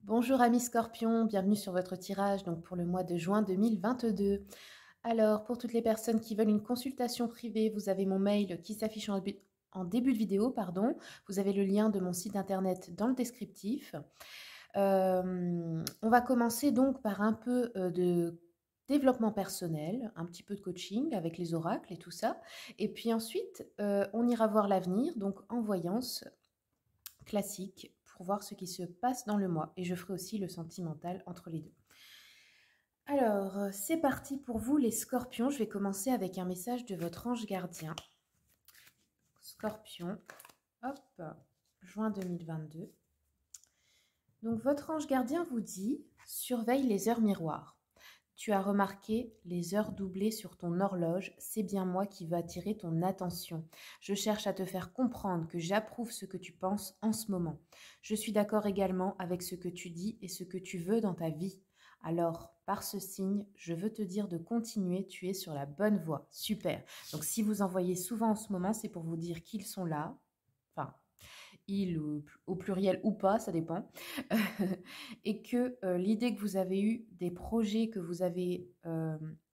Bonjour amis scorpions, bienvenue sur votre tirage donc pour le mois de juin 2022. Alors pour toutes les personnes qui veulent une consultation privée, vous avez mon mail qui s'affiche en début de vidéo, pardon. Vous avez le lien de mon site internet dans le descriptif. On va commencer donc par un peu de développement personnel, un petit peu de coaching avec les oracles et tout ça. Et puis ensuite, on ira voir l'avenir, donc en voyance classique pour voir ce qui se passe dans le mois. Et je ferai aussi le sentimental entre les deux. Alors, c'est parti pour vous les scorpions. Je vais commencer avec un message de votre ange gardien. Scorpion, hop, juin 2022. Donc, votre ange gardien vous dit, surveille les heures miroirs. Tu as remarqué les heures doublées sur ton horloge, c'est bien moi qui veux attirer ton attention. Je cherche à te faire comprendre que j'approuve ce que tu penses en ce moment. Je suis d'accord également avec ce que tu dis et ce que tu veux dans ta vie. Alors, par ce signe, je veux te dire de continuer, tu es sur la bonne voie. Super. Donc, si vous en voyez souvent en ce moment, c'est pour vous dire qu'ils sont là. Enfin, il au pluriel ou pas, ça dépend. Et que l'idée que vous avez eue, des projets que vous avez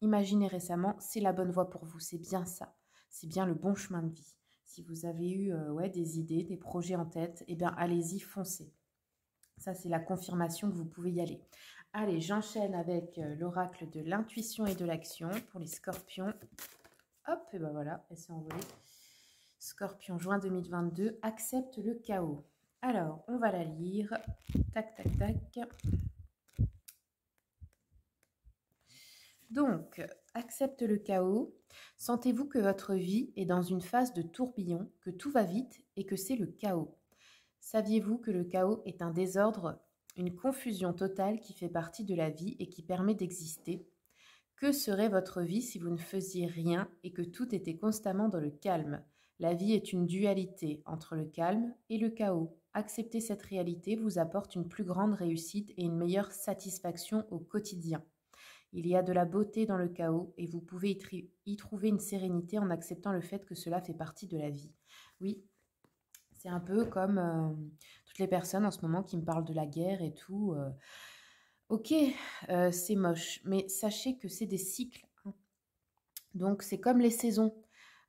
imaginés récemment, c'est la bonne voie pour vous. C'est bien ça. C'est bien le bon chemin de vie. Si vous avez eu des idées, des projets en tête, eh bien, allez-y, foncez. Ça, c'est la confirmation que vous pouvez y aller. Allez, j'enchaîne avec l'oracle de l'intuition et de l'action pour les scorpions. Hop, et ben voilà, elle s'est envolée. Scorpion, juin 2022, accepte le chaos. Alors, on va la lire. Tac, tac, tac. Donc, accepte le chaos. Sentez-vous que votre vie est dans une phase de tourbillon, que tout va vite et que c'est le chaos. Saviez-vous que le chaos est un désordre, une confusion totale qui fait partie de la vie et qui permet d'exister? Que serait votre vie si vous ne faisiez rien et que tout était constamment dans le calme? La vie est une dualité entre le calme et le chaos. Accepter cette réalité vous apporte une plus grande réussite et une meilleure satisfaction au quotidien. Il y a de la beauté dans le chaos et vous pouvez y trouver une sérénité en acceptant le fait que cela fait partie de la vie. Oui, c'est un peu comme toutes les personnes en ce moment qui me parlent de la guerre et tout. Ok, c'est moche, mais sachez que c'est des cycles, hein. Donc c'est comme les saisons.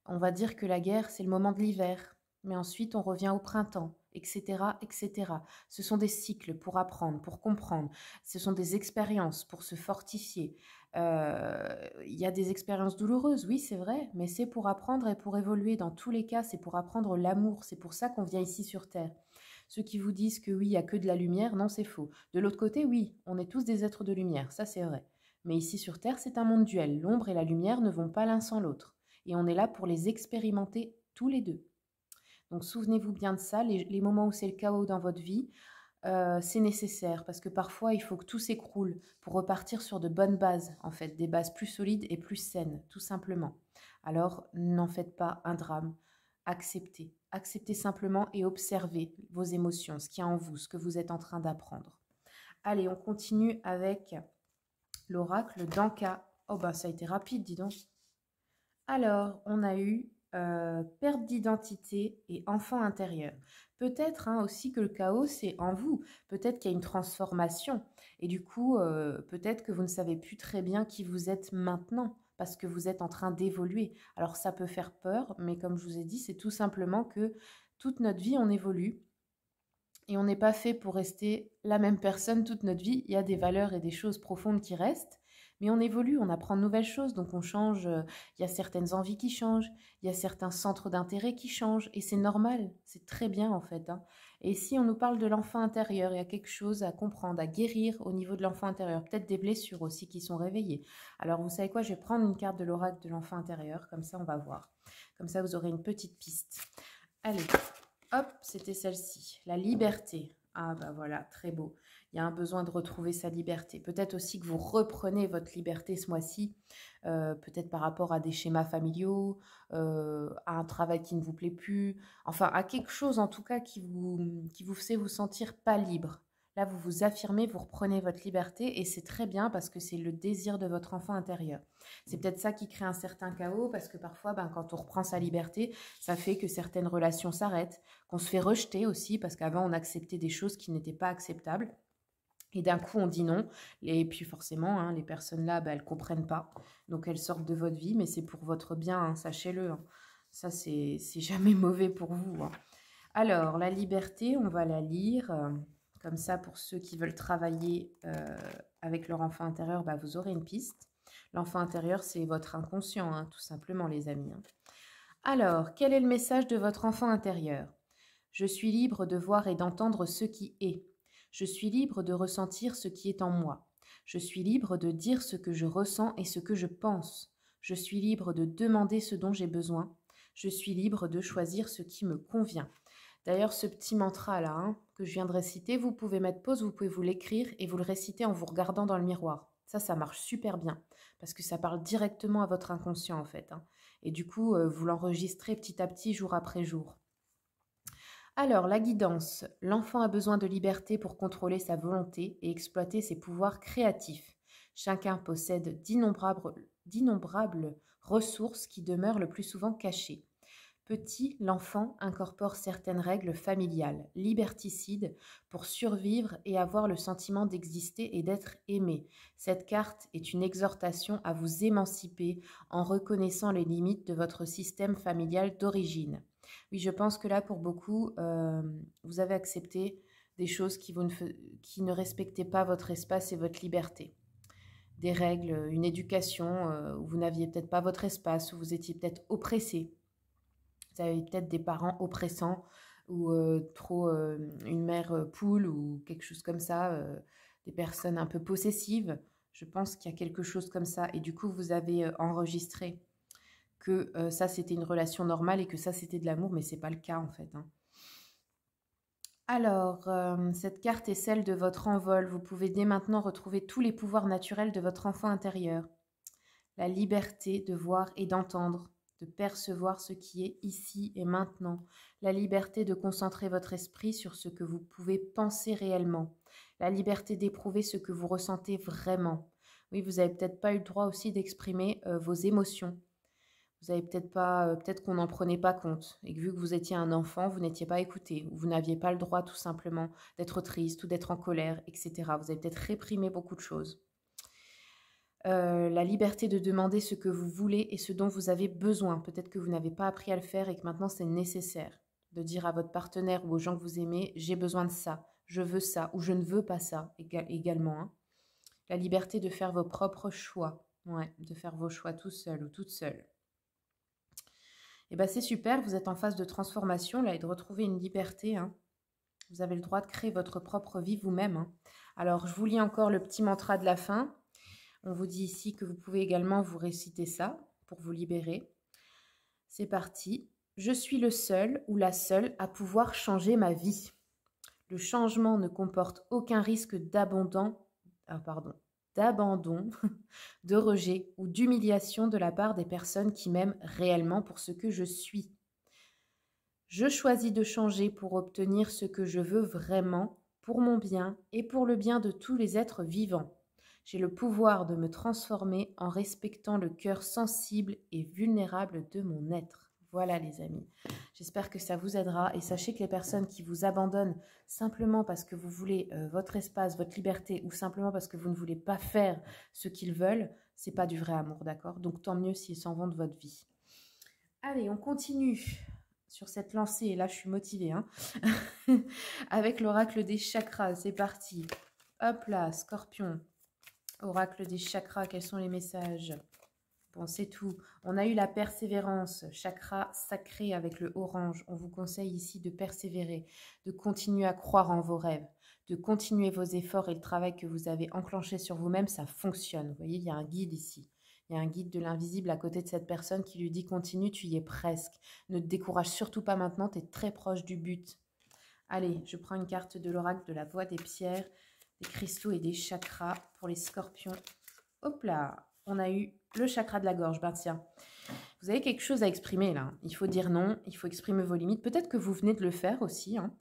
On va dire que la guerre, c'est le moment de l'hiver, mais ensuite on revient au printemps, etc., etc. Ce sont des cycles pour apprendre, pour comprendre. Ce sont des expériences pour se fortifier. Il y a des expériences douloureuses, oui, c'est vrai, mais c'est pour apprendre et pour évoluer. Dans tous les cas, c'est pour apprendre l'amour. C'est pour ça qu'on vient ici sur Terre. Ceux qui vous disent que oui, il n'y a que de la lumière, non, c'est faux. De l'autre côté, oui, on est tous des êtres de lumière, ça c'est vrai. Mais ici sur Terre, c'est un monde duel. L'ombre et la lumière ne vont pas l'un sans l'autre. Et on est là pour les expérimenter tous les deux. Donc souvenez-vous bien de ça, les moments où c'est le chaos dans votre vie, c'est nécessaire parce que parfois il faut que tout s'écroule pour repartir sur de bonnes bases, en fait, des bases plus solides et plus saines, tout simplement. Alors n'en faites pas un drame, acceptez. Acceptez simplement et observez vos émotions, ce qu'il y a en vous, ce que vous êtes en train d'apprendre. Allez, on continue avec l'oracle d'Anka. Oh bah ça a été rapide, dis donc. Alors, on a eu perte d'identité et enfant intérieur. Peut-être aussi que le chaos, c'est en vous. Peut-être qu'il y a une transformation. Et du coup, peut-être que vous ne savez plus très bien qui vous êtes maintenant parce que vous êtes en train d'évoluer. Alors, ça peut faire peur, mais comme je vous ai dit, c'est tout simplement que toute notre vie, on évolue. Et on n'est pas fait pour rester la même personne toute notre vie. Il y a des valeurs et des choses profondes qui restent, mais on évolue, on apprend de nouvelles choses, donc on change. Il y a certaines envies qui changent, il y a certains centres d'intérêt qui changent, et c'est normal, c'est très bien en fait, hein. Et si on nous parle de l'enfant intérieur, il y a quelque chose à comprendre, à guérir au niveau de l'enfant intérieur, peut-être des blessures aussi qui sont réveillées. Alors vous savez quoi, je vais prendre une carte de l'oracle de l'enfant intérieur, comme ça on va voir. Comme ça vous aurez une petite piste. Allez. Hop, c'était celle-ci, la liberté. Ah bah voilà, très beau. Il y a un besoin de retrouver sa liberté. Peut-être aussi que vous reprenez votre liberté ce mois-ci, peut-être par rapport à des schémas familiaux, à un travail qui ne vous plaît plus, enfin à quelque chose en tout cas qui vous fait vous sentir pas libre. Là, vous vous affirmez, vous reprenez votre liberté et c'est très bien parce que c'est le désir de votre enfant intérieur. C'est peut-être ça qui crée un certain chaos parce que parfois, quand on reprend sa liberté, ça fait que certaines relations s'arrêtent, qu'on se fait rejeter aussi parce qu'avant on acceptait des choses qui n'étaient pas acceptables. Et d'un coup, on dit non. Et puis forcément, hein, les personnes là, bah, elles ne comprennent pas. Donc, elles sortent de votre vie, mais c'est pour votre bien, hein, sachez-le. Hein. Ça, c'est jamais mauvais pour vous. Hein. Alors, la liberté, on va la lire. Comme ça, pour ceux qui veulent travailler avec leur enfant intérieur, bah, vous aurez une piste. L'enfant intérieur, c'est votre inconscient, hein, tout simplement, les amis. Hein. Alors, quel est le message de votre enfant intérieur? Je suis libre de voir et d'entendre ce qui est. Je suis libre de ressentir ce qui est en moi. Je suis libre de dire ce que je ressens et ce que je pense. Je suis libre de demander ce dont j'ai besoin. Je suis libre de choisir ce qui me convient. D'ailleurs, ce petit mantra-là, hein, que je viens de réciter, vous pouvez mettre pause, vous pouvez vous l'écrire et vous le réciter en vous regardant dans le miroir. Ça marche super bien parce que ça parle directement à votre inconscient en fait. Hein. Et du coup, vous l'enregistrez petit à petit, jour après jour. Alors, la guidance. L'enfant a besoin de liberté pour contrôler sa volonté et exploiter ses pouvoirs créatifs. Chacun possède d'innombrables ressources qui demeurent le plus souvent cachées. Petit, l'enfant incorpore certaines règles familiales, liberticides, pour survivre et avoir le sentiment d'exister et d'être aimé. Cette carte est une exhortation à vous émanciper en reconnaissant les limites de votre système familial d'origine. Oui, je pense que là, pour beaucoup, vous avez accepté des choses qui ne respectaient pas votre espace et votre liberté. Des règles, une éducation où vous n'aviez peut-être pas votre espace, où vous étiez peut-être oppressé. Vous avez peut-être des parents oppressants ou une mère poule ou quelque chose comme ça, des personnes un peu possessives. Je pense qu'il y a quelque chose comme ça. Et du coup, vous avez enregistré que ça, c'était une relation normale et que ça, c'était de l'amour, mais ce n'est pas le cas en fait. Hein. Alors, cette carte est celle de votre envol. Vous pouvez dès maintenant retrouver tous les pouvoirs naturels de votre enfant intérieur. La liberté de voir et d'entendre, de percevoir ce qui est ici et maintenant, la liberté de concentrer votre esprit sur ce que vous pouvez penser réellement, la liberté d'éprouver ce que vous ressentez vraiment. Oui, vous n'avez peut-être pas eu le droit aussi d'exprimer vos émotions. Vous avez peut-être pas, peut-être qu'on n'en prenait pas compte et que vu que vous étiez un enfant, vous n'étiez pas écouté ou vous n'aviez pas le droit tout simplement d'être triste ou d'être en colère, etc. Vous avez peut-être réprimé beaucoup de choses. La liberté de demander ce que vous voulez et ce dont vous avez besoin. Peut-être que vous n'avez pas appris à le faire et que maintenant c'est nécessaire. De dire à votre partenaire ou aux gens que vous aimez, j'ai besoin de ça, je veux ça ou je ne veux pas ça également. Hein. La liberté de faire vos propres choix. Ouais, de faire vos choix tout seul ou toute seule. Et bien c'est super, vous êtes en phase de transformation là et de retrouver une liberté. Hein. Vous avez le droit de créer votre propre vie vous-même. Hein. Alors je vous lis encore le petit mantra de la fin. On vous dit ici que vous pouvez également vous réciter ça pour vous libérer. C'est parti. Je suis le seul ou la seule à pouvoir changer ma vie. Le changement ne comporte aucun risque d'abandon, de rejet ou d'humiliation de la part des personnes qui m'aiment réellement pour ce que je suis. Je choisis de changer pour obtenir ce que je veux vraiment, pour mon bien et pour le bien de tous les êtres vivants. J'ai le pouvoir de me transformer en respectant le cœur sensible et vulnérable de mon être. Voilà les amis, j'espère que ça vous aidera et sachez que les personnes qui vous abandonnent simplement parce que vous voulez votre espace, votre liberté ou simplement parce que vous ne voulez pas faire ce qu'ils veulent, c'est pas du vrai amour, d'accord? Donc tant mieux s'ils s'en vont de votre vie. Allez, on continue sur cette lancée, et là je suis motivée, hein. Avec l'oracle des chakras, c'est parti. Hop là, Scorpion. Oracle des chakras, quels sont les messages? Bon, c'est tout. On a eu la persévérance, chakra sacré avec le orange. On vous conseille ici de persévérer, de continuer à croire en vos rêves, de continuer vos efforts et le travail que vous avez enclenché sur vous-même, ça fonctionne. Vous voyez, il y a un guide ici. Il y a un guide de l'invisible à côté de cette personne qui lui dit continue, tu y es presque. Ne te décourage surtout pas maintenant, tu es très proche du but. Allez, je prends une carte de l'oracle de la voie des pierres, des cristaux et des chakras pour les scorpions. Hop là, on a eu le chakra de la gorge. Ben tiens, vous avez quelque chose à exprimer là. Il faut dire non, il faut exprimer vos limites. Peut-être que vous venez de le faire aussi, hein,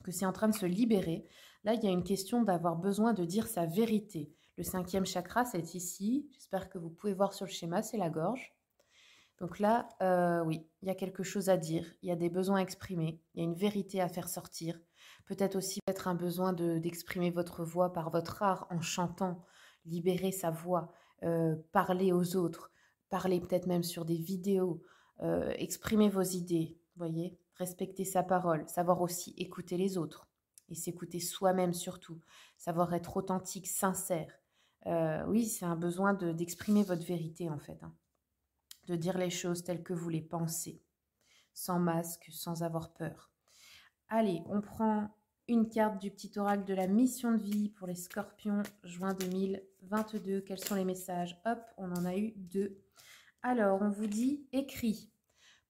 que c'est en train de se libérer. Là, il y a une question d'avoir besoin de dire sa vérité. Le 5e chakra, c'est ici. J'espère que vous pouvez voir sur le schéma, c'est la gorge. Donc là, oui, il y a quelque chose à dire, il y a des besoins à exprimer, il y a une vérité à faire sortir. Peut-être aussi peut-être un besoin d'exprimer votre voix par votre art en chantant, libérer sa voix, parler aux autres, parler peut-être même sur des vidéos, exprimer vos idées, voyez, respecter sa parole, savoir aussi écouter les autres et s'écouter soi-même surtout, savoir être authentique, sincère. Oui, c'est un besoin d'exprimer votre vérité en fait, hein, de dire les choses telles que vous les pensez, sans masque, sans avoir peur. Allez, on prend une carte du petit oracle de la mission de vie pour les scorpions, juin 2022. Quels sont les messages? Hop, on en a eu 2. Alors, on vous dit écris.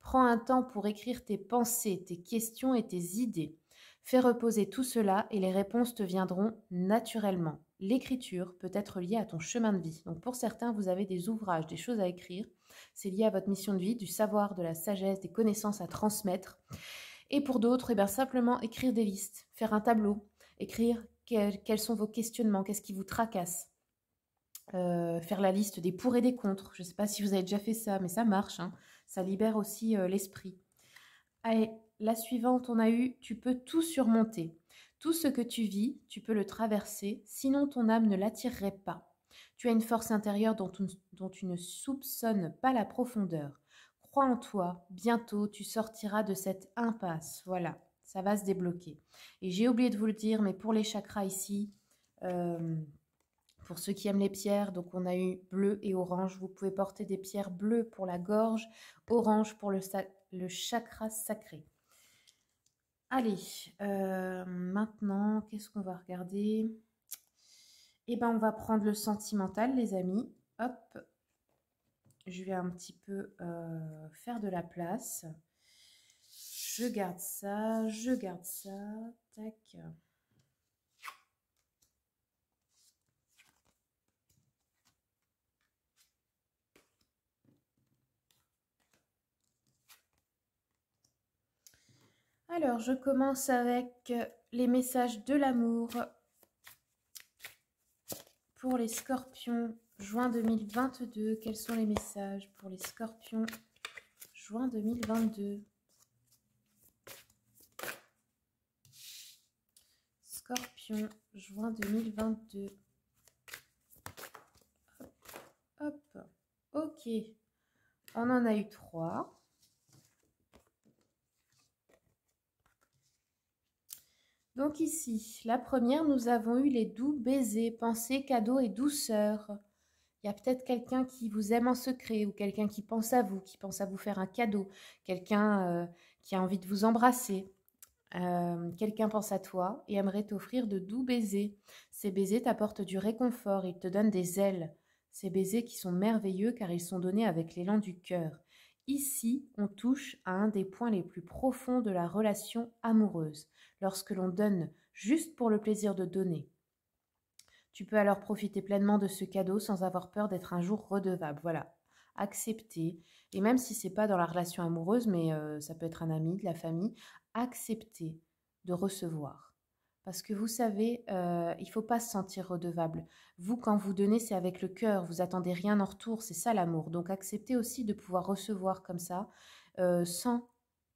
Prends un temps pour écrire tes pensées, tes questions et tes idées. Fais reposer tout cela et les réponses te viendront naturellement. L'écriture peut être liée à ton chemin de vie. Donc pour certains, vous avez des ouvrages, des choses à écrire. C'est lié à votre mission de vie, du savoir, de la sagesse, des connaissances à transmettre. Et pour d'autres, eh bien, simplement écrire des listes, faire un tableau, écrire quels sont vos questionnements, qu'est-ce qui vous tracasse. Faire la liste des pour et des contre. Je ne sais pas si vous avez déjà fait ça, mais ça marche, hein. Ça libère aussi l'esprit. Allez, la suivante, on a eu, tu peux tout surmonter. Tout ce que tu vis, tu peux le traverser, sinon ton âme ne l'attirerait pas. Tu as une force intérieure dont tu ne soupçonnes pas la profondeur. Crois en toi, bientôt tu sortiras de cette impasse. Voilà, ça va se débloquer. Et j'ai oublié de vous le dire, mais pour les chakras ici, pour ceux qui aiment les pierres, donc on a eu bleu et orange. Vous pouvez porter des pierres bleues pour la gorge, orange pour le chakra sacré. Allez, maintenant, qu'est-ce qu'on va regarder? Eh bien, on va prendre le sentimental, les amis. Hop, je vais un petit peu faire de la place. Je garde ça, tac. Alors, je commence avec les messages de l'amour pour les scorpions, juin 2022. Quels sont les messages pour les scorpions, juin 2022? Scorpion, juin 2022. Hop, hop. Ok. On en a eu 3. Donc ici, la première, nous avons eu les doux baisers, pensées, cadeaux et douceur. Il y a peut-être quelqu'un qui vous aime en secret ou quelqu'un qui pense à vous faire un cadeau, quelqu'un qui a envie de vous embrasser. Quelqu'un pense à toi et aimerait t'offrir de doux baisers. Ces baisers t'apportent du réconfort, ils te donnent des ailes. Ces baisers qui sont merveilleux car ils sont donnés avec l'élan du cœur. Ici, on touche à un des points les plus profonds de la relation amoureuse, lorsque l'on donne juste pour le plaisir de donner. Tu peux alors profiter pleinement de ce cadeau sans avoir peur d'être un jour redevable. Voilà, accepter. Et même si c'est pas dans la relation amoureuse, mais ça peut être un ami, de la famille, accepter de recevoir. Parce que vous savez, il ne faut pas se sentir redevable. Vous, quand vous donnez, c'est avec le cœur. Vous attendez rien en retour. C'est ça l'amour. Donc acceptez aussi de pouvoir recevoir comme ça, sans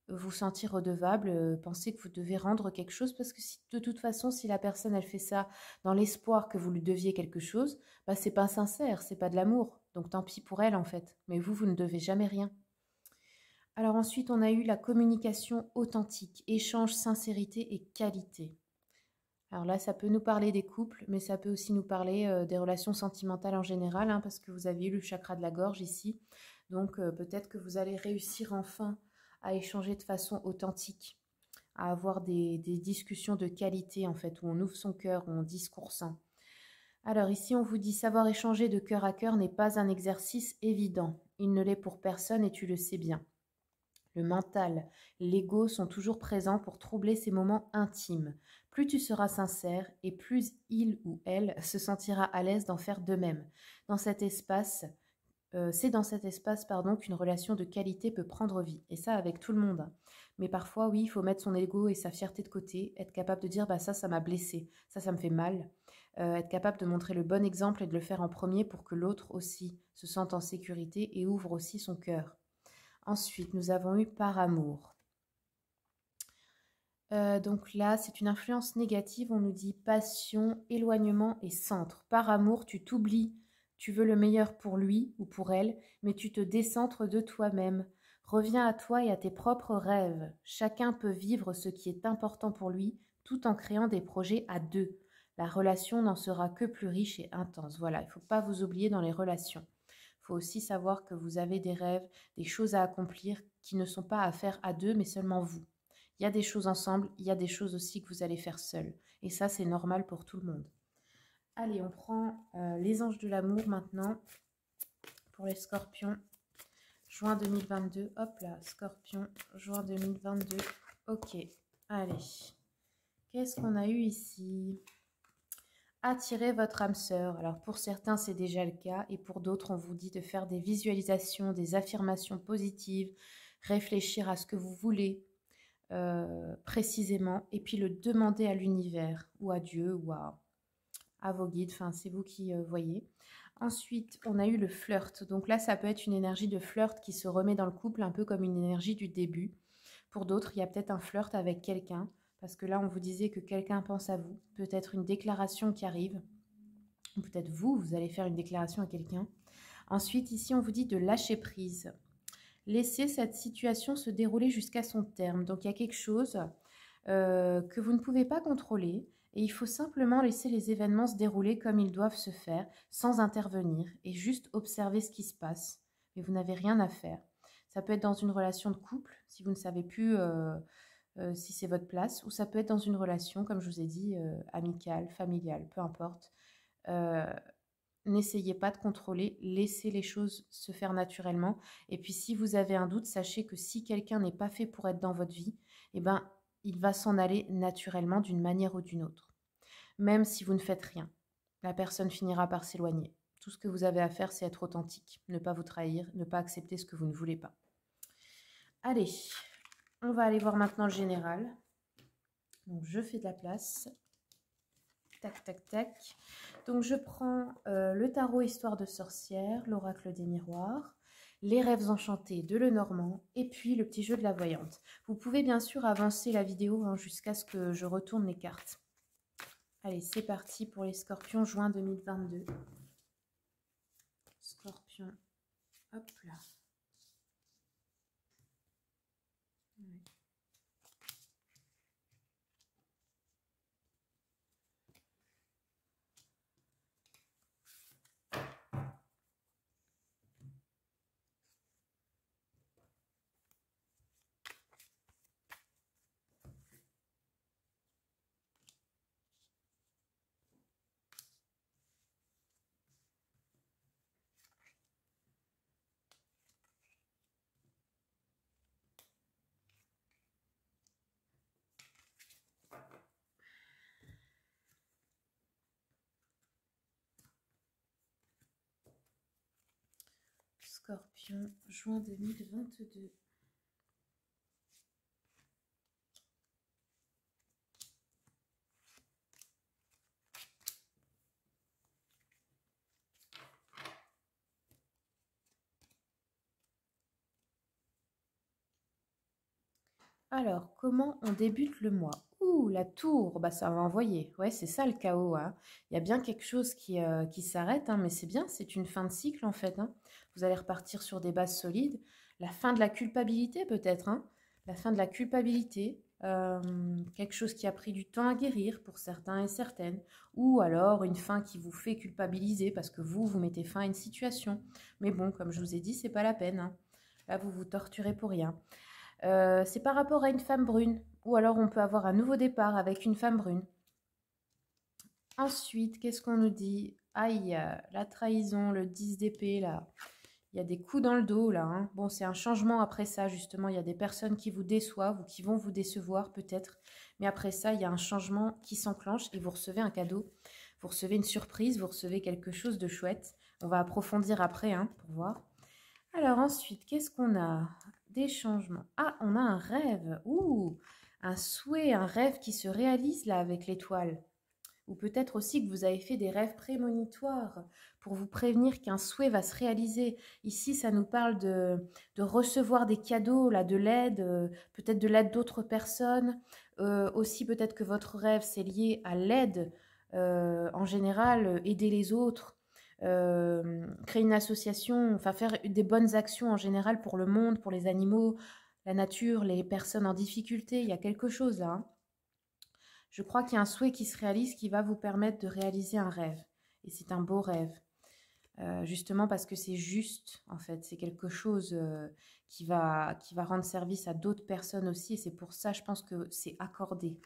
vous sentir redevable, penser que vous devez rendre quelque chose parce que si, de toute façon, si la personne elle fait ça dans l'espoir que vous lui deviez quelque chose, bah c'est pas sincère, c'est pas de l'amour. Donc tant pis pour elle en fait. Mais vous, vous ne devez jamais rien. Alors ensuite, on a eu la communication authentique, échange, sincérité et qualité. Alors là, ça peut nous parler des couples, mais ça peut aussi nous parler des relations sentimentales en général, hein, parce que vous avez eu le chakra de la gorge ici. Donc peut-être que vous allez réussir enfin à échanger de façon authentique, à avoir des discussions de qualité en fait, où on ouvre son cœur, où on discourse. Alors ici, on vous dit savoir échanger de cœur à cœur n'est pas un exercice évident. Il ne l'est pour personne et tu le sais bien. Le mental, l'ego sont toujours présents pour troubler ces moments intimes. Plus tu seras sincère et plus il ou elle se sentira à l'aise d'en faire de même. Dans cet espace, c'est dans cet espace qu'une relation de qualité peut prendre vie. Et ça avec tout le monde, hein. Mais parfois, oui, il faut mettre son ego et sa fierté de côté, être capable de dire bah ça m'a blessé, ça me fait mal. Être capable de montrer le bon exemple et de le faire en premier pour que l'autre aussi se sente en sécurité et ouvre aussi son cœur. Ensuite, nous avons eu par amour. Donc là, c'est une influence négative. On nous dit passion, éloignement et centre. Par amour, tu t'oublies. Tu veux le meilleur pour lui ou pour elle, mais tu te décentres de toi-même. Reviens à toi et à tes propres rêves. Chacun peut vivre ce qui est important pour lui, tout en créant des projets à deux. La relation n'en sera que plus riche et intense. Voilà, il ne faut pas vous oublier dans les relations. Il faut aussi savoir que vous avez des rêves, des choses à accomplir qui ne sont pas à faire à deux, mais seulement vous. Il y a des choses ensemble, il y a des choses aussi que vous allez faire seul. Et ça, c'est normal pour tout le monde. Allez, on prend les anges de l'amour maintenant pour les scorpions. Juin 2022. Hop là, scorpion, juin 2022. Ok, allez. Qu'est-ce qu'on a eu ici? Attirez votre âme sœur. Alors pour certains, c'est déjà le cas. Et pour d'autres, on vous dit de faire des visualisations, des affirmations positives, réfléchir à ce que vous voulez. Précisément, et puis le demander à l'univers ou à Dieu ou à vos guides, enfin c'est vous qui voyez. Ensuite, on a eu le flirt. Donc là, ça peut être une énergie de flirt qui se remet dans le couple, un peu comme une énergie du début. Pour d'autres, il y a peut-être un flirt avec quelqu'un, parce que là, on vous disait que quelqu'un pense à vous. Peut-être une déclaration qui arrive, ou peut-être vous allez faire une déclaration à quelqu'un. Ensuite, ici, on vous dit de lâcher prise. Laissez cette situation se dérouler jusqu'à son terme. Donc, il y a quelque chose que vous ne pouvez pas contrôler et il faut simplement laisser les événements se dérouler comme ils doivent se faire sans intervenir et juste observer ce qui se passe. Mais vous n'avez rien à faire. Ça peut être dans une relation de couple, si vous ne savez plus si c'est votre place, ou ça peut être dans une relation, comme je vous ai dit, amicale, familiale, peu importe. N'essayez pas de contrôler, laissez les choses se faire naturellement. Et puis si vous avez un doute, sachez que si quelqu'un n'est pas fait pour être dans votre vie, eh ben, il va s'en aller naturellement d'une manière ou d'une autre. Même si vous ne faites rien, la personne finira par s'éloigner. Tout ce que vous avez à faire, c'est être authentique, ne pas vous trahir, ne pas accepter ce que vous ne voulez pas. Allez, on va aller voir maintenant le général. Donc je fais de la place. Tac, tac, tac. Donc, je prends le tarot Histoire de sorcière, l'oracle des miroirs, les rêves enchantés de Lenormand et puis le petit jeu de la voyante. Vous pouvez bien sûr avancer la vidéo jusqu'à ce que je retourne les cartes. Allez, c'est parti pour les scorpions, juin 2022. Scorpion, hop là. Ouais. Scorpion, juin 2022. Alors, comment on débute le mois? Ouh, la tour, bah ça va envoyer. Ouais, c'est ça le chaos, hein. Il y a bien quelque chose qui s'arrête, hein, mais c'est bien, c'est une fin de cycle en fait, hein. Vous allez repartir sur des bases solides. La fin de la culpabilité peut-être, hein. La fin de la culpabilité, quelque chose qui a pris du temps à guérir pour certains et certaines. Ou alors une fin qui vous fait culpabiliser parce que vous mettez fin à une situation. Mais bon, comme je vous ai dit, c'est pas la peine, hein. Là, vous vous torturez pour rien. C'est par rapport à une femme brune. Ou alors on peut avoir un nouveau départ avec une femme brune. Ensuite, qu'est-ce qu'on nous dit? Aïe, la trahison, le 10 d'épée, là. Il y a des coups dans le dos, là, hein. Bon, c'est un changement après ça, justement. Il y a des personnes qui vous déçoivent ou qui vont vous décevoir, peut-être. Mais après ça, il y a un changement qui s'enclenche et vous recevez un cadeau. Vous recevez une surprise, vous recevez quelque chose de chouette. On va approfondir après, hein, pour voir. Alors ensuite, qu'est-ce qu'on a? Des changements. Ah, on a un rêve. Ouh, un souhait, un rêve qui se réalise là avec l'étoile. Ou peut-être aussi que vous avez fait des rêves prémonitoires pour vous prévenir qu'un souhait va se réaliser. Ici, ça nous parle de recevoir des cadeaux, là, de l'aide, peut-être de l'aide d'autres personnes. Aussi, peut-être que votre rêve, c'est lié à l'aide en général, aider les autres, créer une association, enfin faire des bonnes actions en général pour le monde, pour les animaux, la nature, les personnes en difficulté. Il y a quelque chose là, hein. Je crois qu'il y a un souhait qui se réalise qui va vous permettre de réaliser un rêve. Et c'est un beau rêve. Justement parce que c'est juste, en fait. C'est quelque chose qui va rendre service à d'autres personnes aussi. Et c'est pour ça, je pense que c'est accordé.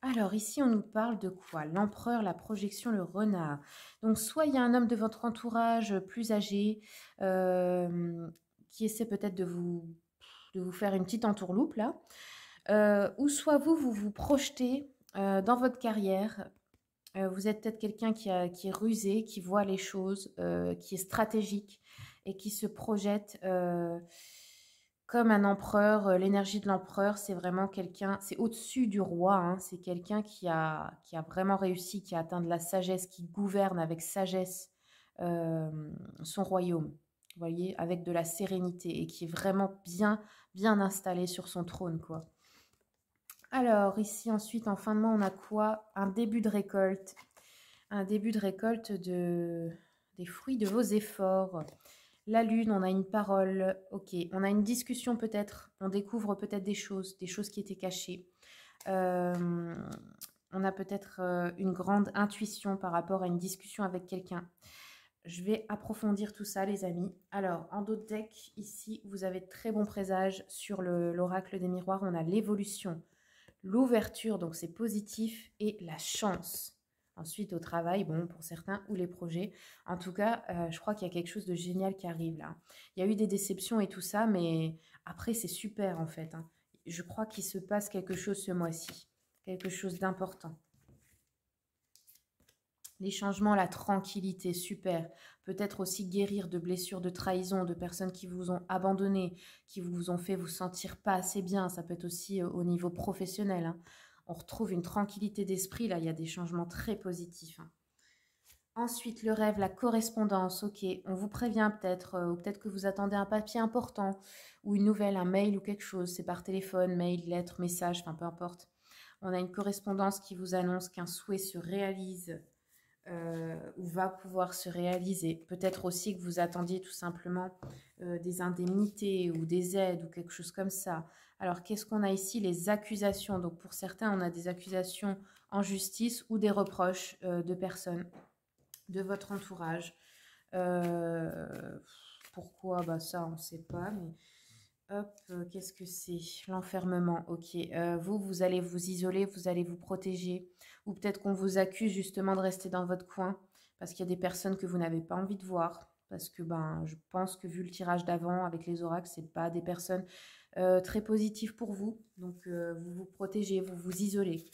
Alors, ici, on nous parle de quoi? L'empereur, la projection, le renard. Donc, soit il y a un homme de votre entourage plus âgé qui essaie peut-être de vous faire une petite entourloupe, là. Ou soit vous vous projetez dans votre carrière. Vous êtes peut-être quelqu'un qui est rusé, qui voit les choses, qui est stratégique et qui se projette comme un empereur. L'énergie de l'empereur, c'est vraiment quelqu'un, c'est au-dessus du roi, hein, c'est quelqu'un qui a vraiment réussi, qui a atteint de la sagesse, qui gouverne avec sagesse euh, son royaume, vous voyez, avec de la sérénité et qui est vraiment bien, bien installé sur son trône, quoi. Alors, ici, ensuite, en fin de mois, on a quoi? Un début de récolte. Un début de récolte des fruits de vos efforts. La lune, on a une parole, ok. On a une discussion peut-être, on découvre peut-être des choses qui étaient cachées. On a peut-être une grande intuition par rapport à une discussion avec quelqu'un. Je vais approfondir tout ça, les amis. Alors, en d'autres decks, ici, vous avez de très bons présages sur l'oracle des miroirs. On a l'évolution, l'ouverture, donc c'est positif, et la chance. Ensuite, au travail, bon, pour certains, ou les projets. En tout cas, je crois qu'il y a quelque chose de génial qui arrive là. Il y a eu des déceptions et tout ça, mais après, c'est super en fait, hein. Je crois qu'il se passe quelque chose ce mois-ci. Quelque chose d'important. Les changements, la tranquillité, super. Peut-être aussi guérir de blessures, de trahison, de personnes qui vous ont abandonné, qui vous ont fait vous sentir pas assez bien. Ça peut être aussi au niveau professionnel, hein. On retrouve une tranquillité d'esprit, là, il y a des changements très positifs, hein. Ensuite, le rêve, la correspondance, ok, on vous prévient peut-être, ou peut-être que vous attendez un papier important, ou une nouvelle, un mail ou quelque chose, c'est par téléphone, mail, lettre, message, enfin peu importe. On a une correspondance qui vous annonce qu'un souhait se réalise ou va pouvoir se réaliser. Peut-être aussi que vous attendiez tout simplement des indemnités ou des aides ou quelque chose comme ça. Alors, qu'est-ce qu'on a ici? Les accusations. Donc, pour certains, on a des accusations en justice ou des reproches de personnes de votre entourage. Pourquoi? Bah, ça, on ne sait pas, mais hop, qu'est-ce que c'est? L'enfermement, ok. Vous allez vous isoler, vous allez vous protéger. Ou peut-être qu'on vous accuse justement de rester dans votre coin parce qu'il y a des personnes que vous n'avez pas envie de voir. Parce que ben, je pense que vu le tirage d'avant avec les oracles, c'est pas des personnes très positives pour vous. Donc vous vous protégez, vous vous isolez.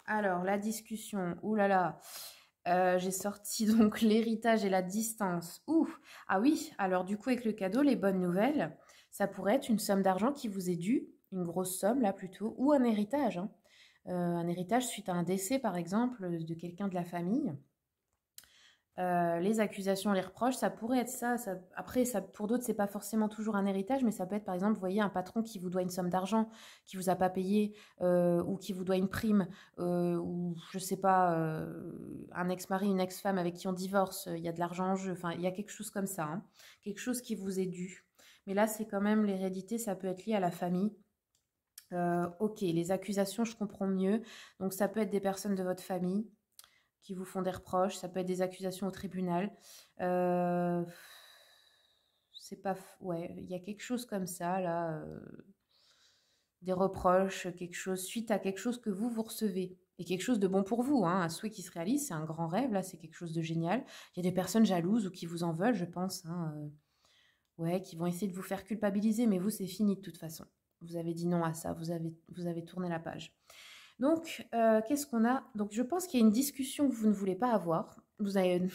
Alors, la discussion, ouh là là, j'ai sorti donc l'héritage et la distance. Ouh, ah oui, alors du coup avec le cadeau, les bonnes nouvelles, ça pourrait être une somme d'argent qui vous est due, une grosse somme là plutôt, ou un héritage, hein. Un héritage suite à un décès par exemple de quelqu'un de la famille. Les accusations, les reproches, ça pourrait être ça. Après, ça, pour d'autres, c'est pas forcément toujours un héritage, mais ça peut être par exemple, vous voyez, un patron qui vous doit une somme d'argent, qui vous a pas payé, ou qui vous doit une prime, ou je sais pas, un ex-mari, une ex-femme avec qui on divorce, il y a de l'argent en jeu. Enfin, il y a quelque chose comme ça, hein. Quelque chose qui vous est dû. Mais là, c'est quand même l'hérédité, ça peut être lié à la famille. Ok, les accusations, je comprends mieux. Donc, ça peut être des personnes de votre famille qui vous font des reproches, ça peut être des accusations au tribunal. C'est pas... Ouais, il y a quelque chose comme ça, là. Des reproches, quelque chose, suite à quelque chose que vous recevez. Et quelque chose de bon pour vous, hein. Un souhait qui se réalise, c'est un grand rêve, là, c'est quelque chose de génial. Il y a des personnes jalouses ou qui vous en veulent, je pense, hein, ouais, qui vont essayer de vous faire culpabiliser, mais vous, c'est fini de toute façon. Vous avez dit non à ça, vous avez tourné la page. Donc, qu'est-ce qu'on a? Donc, je pense qu'il y a une discussion que vous ne voulez pas avoir. Il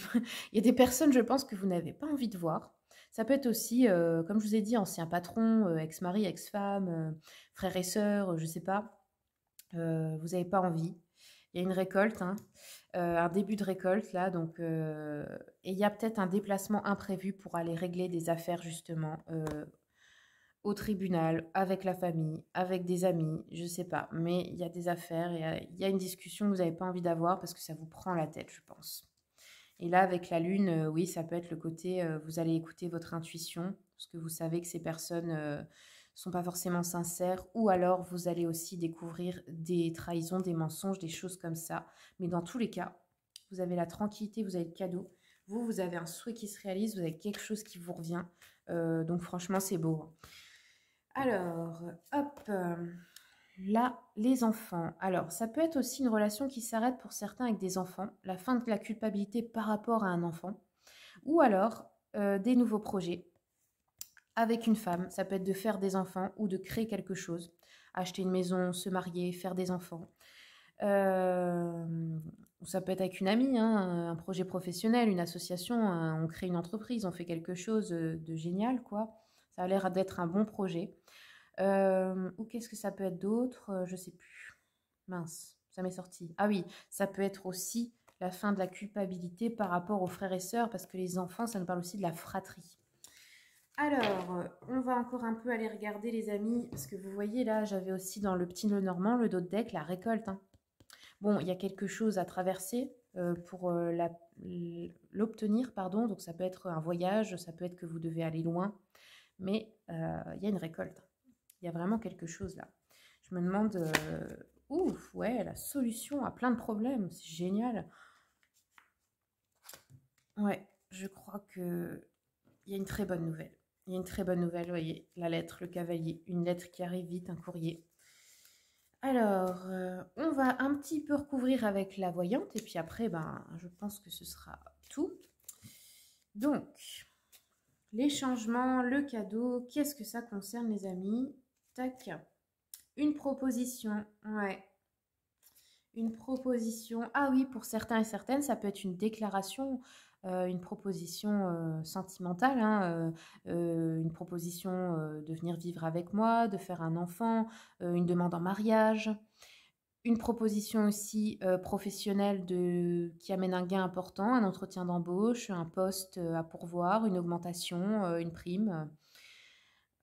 y a des personnes, je pense, que vous n'avez pas envie de voir. Ça peut être aussi, comme je vous ai dit, ancien patron, ex-mari, ex-femme, frères et sœurs, je ne sais pas. Vous n'avez pas envie. Il y a une récolte, hein, un début de récolte là, donc et il y a peut-être un déplacement imprévu pour aller régler des affaires justement au tribunal, avec la famille, avec des amis, je sais pas. Mais il y a des affaires, il y a une discussion que vous n'avez pas envie d'avoir parce que ça vous prend la tête, je pense. Et là, avec la lune, oui, ça peut être le côté, vous allez écouter votre intuition, parce que vous savez que ces personnes sont pas forcément sincères, ou alors vous allez aussi découvrir des trahisons, des mensonges, des choses comme ça. Mais dans tous les cas, vous avez la tranquillité, vous avez le cadeau. Vous avez un souhait qui se réalise, vous avez quelque chose qui vous revient. Donc franchement, c'est beau, hein. Alors, hop, là, les enfants. Alors, ça peut être aussi une relation qui s'arrête pour certains avec des enfants, la fin de la culpabilité par rapport à un enfant, ou alors des nouveaux projets avec une femme. Ça peut être de faire des enfants ou de créer quelque chose, acheter une maison, se marier, faire des enfants. Ça peut être avec une amie, hein, un projet professionnel, une association, on crée une entreprise, on fait quelque chose de génial, quoi. Ça a l'air d'être un bon projet. Ou qu'est-ce que ça peut être d'autre? Je sais plus. Mince, ça m'est sorti. Ah oui, ça peut être aussi la fin de la culpabilité par rapport aux frères et sœurs, parce que les enfants, ça nous parle aussi de la fratrie. Alors, on va encore un peu aller regarder les amis, parce que vous voyez là, j'avais aussi dans le petit nœud normand, le dos de deck, la récolte, hein. Bon, il y a quelque chose à traverser pour l'obtenir, pardon. Donc ça peut être un voyage, ça peut être que vous devez aller loin, mais il y a une récolte. Il y a vraiment quelque chose là. Je me demande, ouf, ouais, la solution à plein de problèmes, c'est génial. Ouais, je crois que il y a une très bonne nouvelle. Il y a une très bonne nouvelle, vous voyez, la lettre, le cavalier, une lettre qui arrive vite, un courrier. Alors, on va un petit peu recouvrir avec la voyante et puis après, ben, je pense que ce sera tout. Donc, les changements, le cadeau, qu'est-ce que ça concerne les amis? Tac, une proposition, ouais. Une proposition, ah oui, pour certains et certaines, ça peut être une déclaration, une proposition sentimentale, hein, une proposition de venir vivre avec moi, de faire un enfant, une demande en mariage. Une proposition aussi professionnelle qui amène un gain important, un entretien d'embauche, un poste à pourvoir, une augmentation, une prime.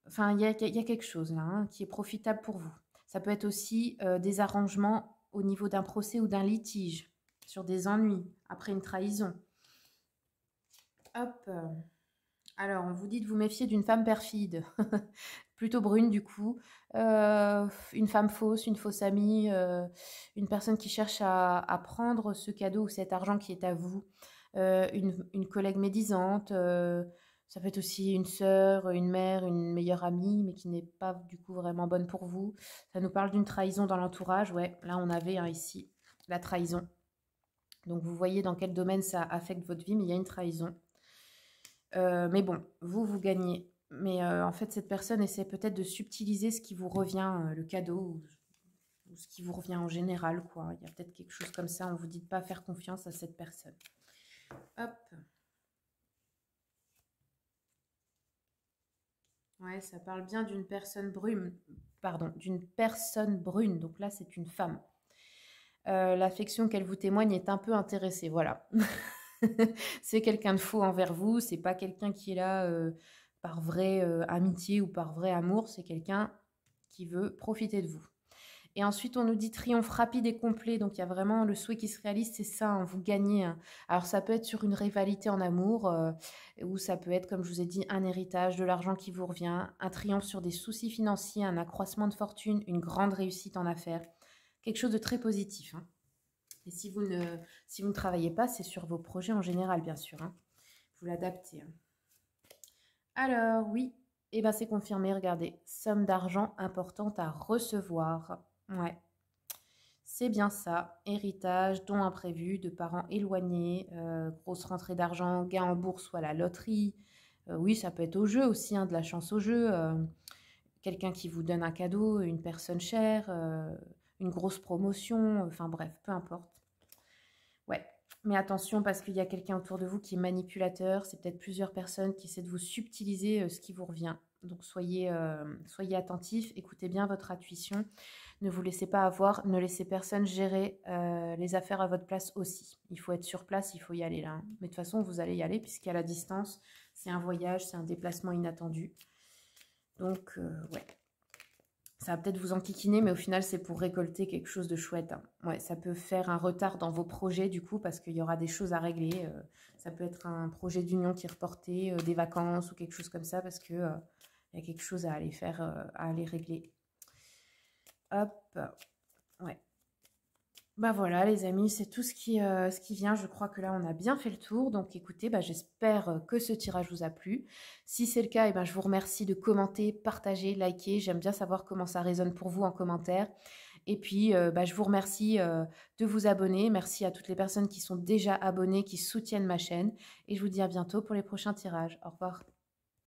Enfin, il y a quelque chose là, hein, qui est profitable pour vous. Ça peut être aussi des arrangements au niveau d'un procès ou d'un litige, sur des ennuis, après une trahison. Hop. Alors, on vous dit de vous méfier d'une femme perfide, plutôt brune du coup, une femme fausse, une fausse amie, une personne qui cherche à prendre ce cadeau ou cet argent qui est à vous, une collègue médisante, ça peut être aussi une sœur, une mère, une meilleure amie, mais qui n'est pas du coup vraiment bonne pour vous. Ça nous parle d'une trahison dans l'entourage, ouais, là on avait ici la trahison. Donc vous voyez dans quel domaine ça affecte votre vie, mais il y a une trahison. Mais bon, vous gagnez. Mais en fait, cette personne essaie peut-être de subtiliser ce qui vous revient, le cadeau, ou ce qui vous revient en général, quoi. Il y a peut-être quelque chose comme ça. On vous dit de pas faire confiance à cette personne. Hop. Ouais, ça parle bien d'une personne brune. Pardon, d'une personne brune. Donc là, c'est une femme. L'affection qu'elle vous témoigne est un peu intéressée, voilà. C'est quelqu'un de faux envers vous, c'est pas quelqu'un qui est là par vraie amitié ou par vrai amour, c'est quelqu'un qui veut profiter de vous. Et ensuite, on nous dit triomphe rapide et complet, donc il y a vraiment le souhait qui se réalise, c'est ça, hein, vous gagnez, hein. Alors ça peut être sur une rivalité en amour, ou ça peut être, comme je vous ai dit, un héritage, de l'argent qui vous revient, un triomphe sur des soucis financiers, un accroissement de fortune, une grande réussite en affaires, quelque chose de très positif, hein. Et si vous ne travaillez pas, c'est sur vos projets en général, bien sûr, hein. Vous l'adaptez, hein. Alors, oui, et ben c'est confirmé, regardez. Somme d'argent importante à recevoir. Ouais, c'est bien ça. Héritage, dons imprévus, de parents éloignés, grosse rentrée d'argent, gain en bourse ou à la loterie. Oui, ça peut être au jeu aussi, hein, de la chance au jeu. Quelqu'un qui vous donne un cadeau, une personne chère, une grosse promotion, enfin bref, peu importe. Ouais. Mais attention parce qu'il y a quelqu'un autour de vous qui est manipulateur. C'est peut-être plusieurs personnes qui essaient de vous subtiliser ce qui vous revient. Donc soyez attentifs, écoutez bien votre intuition. Ne vous laissez pas avoir, ne laissez personne gérer les affaires à votre place aussi. Il faut être sur place, il faut y aller là, hein. Mais de toute façon, vous allez y aller puisqu'à la distance, c'est un voyage, c'est un déplacement inattendu. Donc, ouais. Ça va peut-être vous enquiquiner, mais au final, c'est pour récolter quelque chose de chouette, hein. Ouais, ça peut faire un retard dans vos projets, du coup, parce qu'il y aura des choses à régler. Ça peut être un projet d'union qui est reporté, des vacances ou quelque chose comme ça, parce que il y a quelque chose à aller faire, à aller régler. Hop, ouais. Bah voilà les amis, c'est tout ce qui vient. Je crois que là, on a bien fait le tour. Donc écoutez, bah, j'espère que ce tirage vous a plu. Si c'est le cas, eh ben, je vous remercie de commenter, partager, liker. J'aime bien savoir comment ça résonne pour vous en commentaire. Et puis, bah, je vous remercie de vous abonner. Merci à toutes les personnes qui sont déjà abonnées, qui soutiennent ma chaîne. Et je vous dis à bientôt pour les prochains tirages. Au revoir.